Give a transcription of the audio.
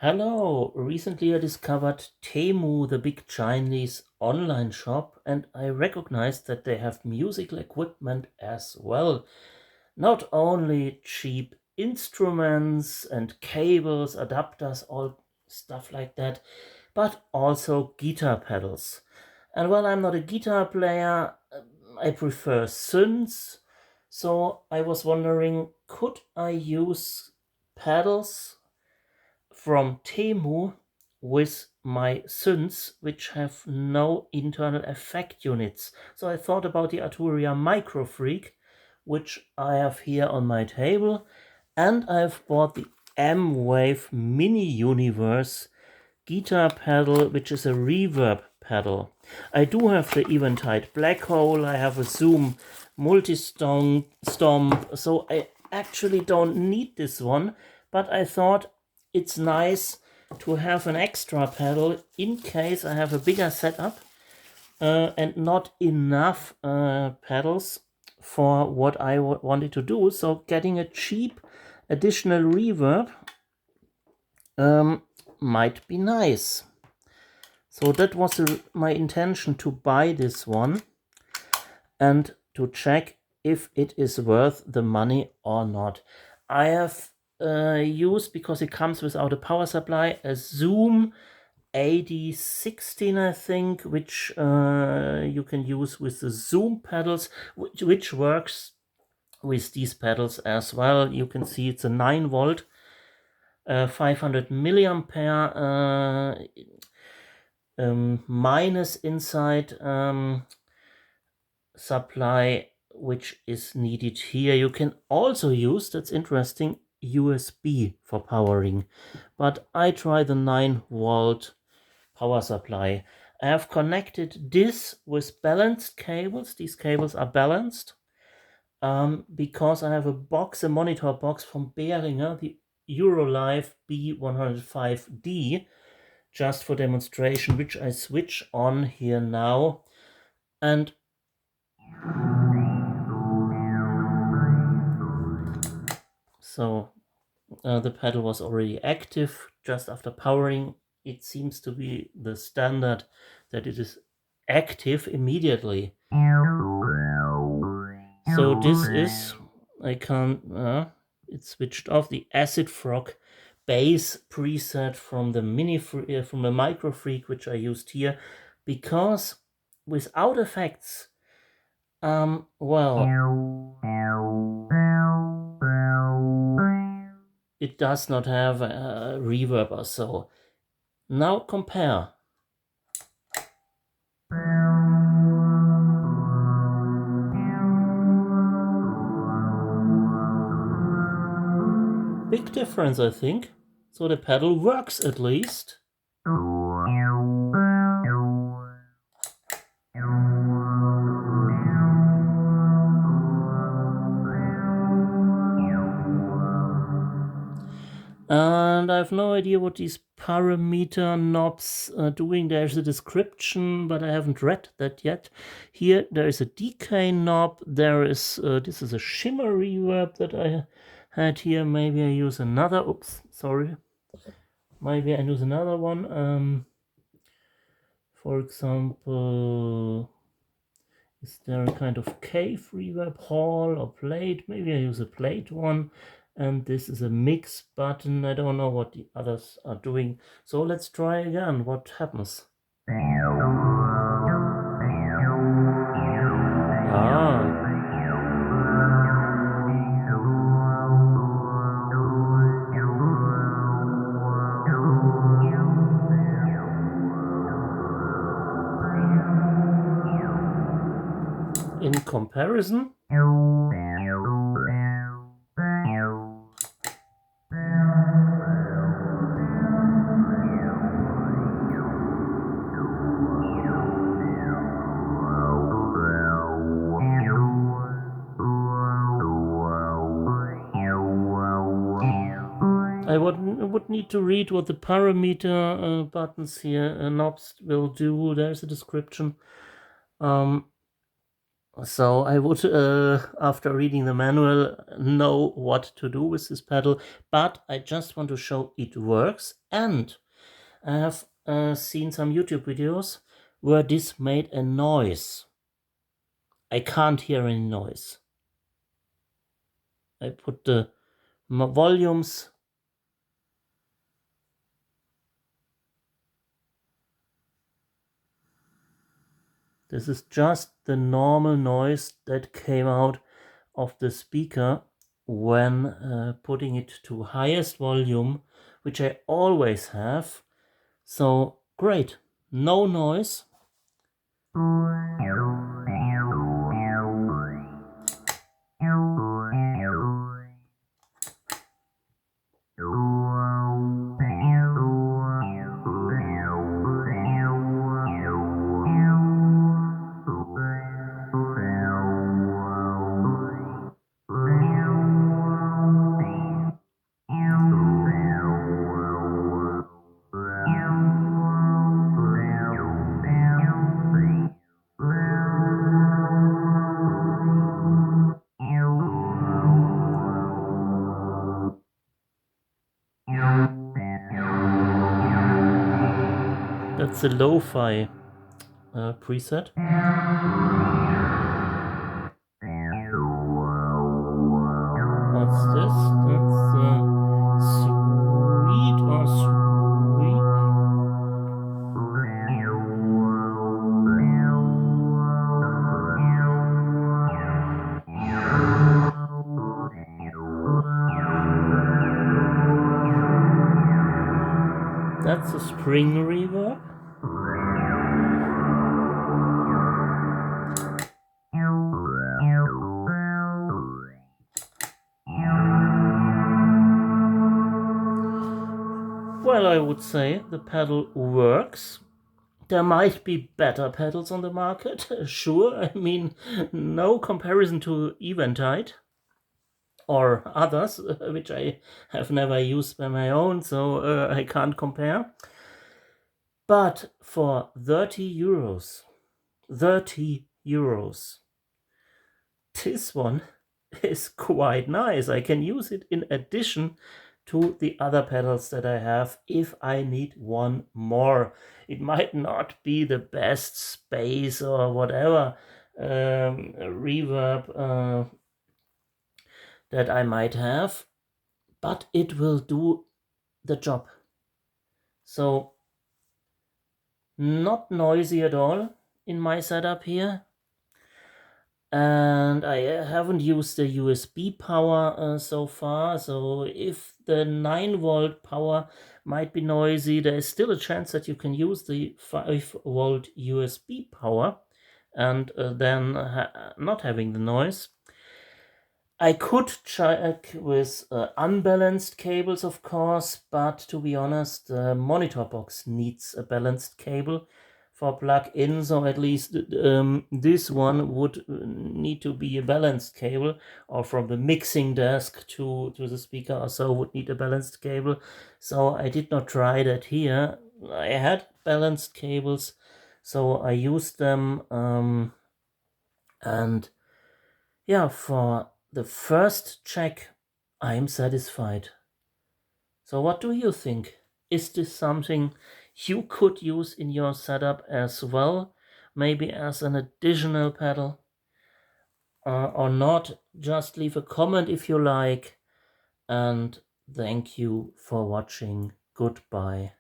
Hello, recently I discovered TEMU, the big Chinese online shop, and I recognized that they have musical equipment as well. Not only cheap instruments and cables, adapters, all stuff like that, but also guitar pedals. And while I'm not a guitar player, I prefer synths. So I was wondering, could I use pedals from TEMU with my synths, which have no internal effect units? So I thought about the Arturia MicroFreak, which I have here on my table, and I've bought the M-VAVE Mini-Universe guitar pedal, which is a reverb pedal. I do have the Eventide Black Hole, I have a Zoom multi-stomp, so I actually don't need this one, but I thought it's nice to have an extra pedal in case I have a bigger setup and not enough pedals for what I wanted to do. So getting a cheap additional reverb might be nice. So that was my intention, to buy this one and to check if it is worth the money or not. I have used, because it comes without a power supply, a Zoom 8016, I think, which you can use with the Zoom pedals, which works with these pedals as well. You can see it's a 9 volt 500 milliampere minus inside supply, which is needed here. You can also use, that's interesting, USB for powering, but I try the 9 volt power supply. I have connected this with balanced cables. These cables are balanced because I have a box, a monitor box from Behringer, the Eurolive B105D, just for demonstration, which I switch on here now. And so the pedal was already active just after powering. It seems to be the standard that it is active immediately. So this is, I can't, it's switched off, the Acid Frog bass preset from the from the MicroFreak, which I used here, because without effects, well, it does not have a reverb or so. Now compare. Big difference, I think. So the pedal works at least. And I have no idea what these parameter knobs are doing. There's a description, but I haven't read that yet. Here there is a decay knob. There is, this is a shimmer reverb that I had here. Maybe I use another, oops, sorry. Maybe I use another one. For example, is there a kind of cave reverb, hall or plate? Maybe I use a plate one. And this is a mix button. I don't know what the others are doing. So let's try again. What happens? In comparison, I would need to read what the parameter buttons here, knobs will do. There's a description. So I would, after reading the manual, know what to do with this pedal, but I just want to show it works. And I have seen some YouTube videos where this made a noise. I can't hear any noise. I put the volumes. This is just the noise that came out of the speaker when putting it to highest volume, which I always have. So great, no noise. That's the lo-fi preset. What's this? That's sweet or sweep. That's a spring reverb. Well, I would say the pedal works. There might be better pedals on the market, sure. I mean, no comparison to Eventide or others, which I have never used by my own, so I can't compare. But for 30 euros, this one is quite nice. I can use it in addition to the other pedals that I have if I need one more. It might not be the best space or whatever reverb that I might have, but it will do the job. So not noisy at all in my setup here. And I haven't used the USB power so far, so if the 9-volt power might be noisy, there is still a chance that you can use the 5-volt USB power and then not having the noise. I could check with unbalanced cables, of course, but to be honest, the monitor box needs a balanced cable for plug-in, so at least this one would need to be a balanced cable, or from the mixing desk to the speaker or so would need a balanced cable. So I did not try that here. I had balanced cables, so I used them, and yeah, for the first check, I am satisfied. So what do you think? Is this something you could use in your setup as well? Maybe as an additional pedal? Or not? Just leave a comment if you like. And thank you for watching. Goodbye.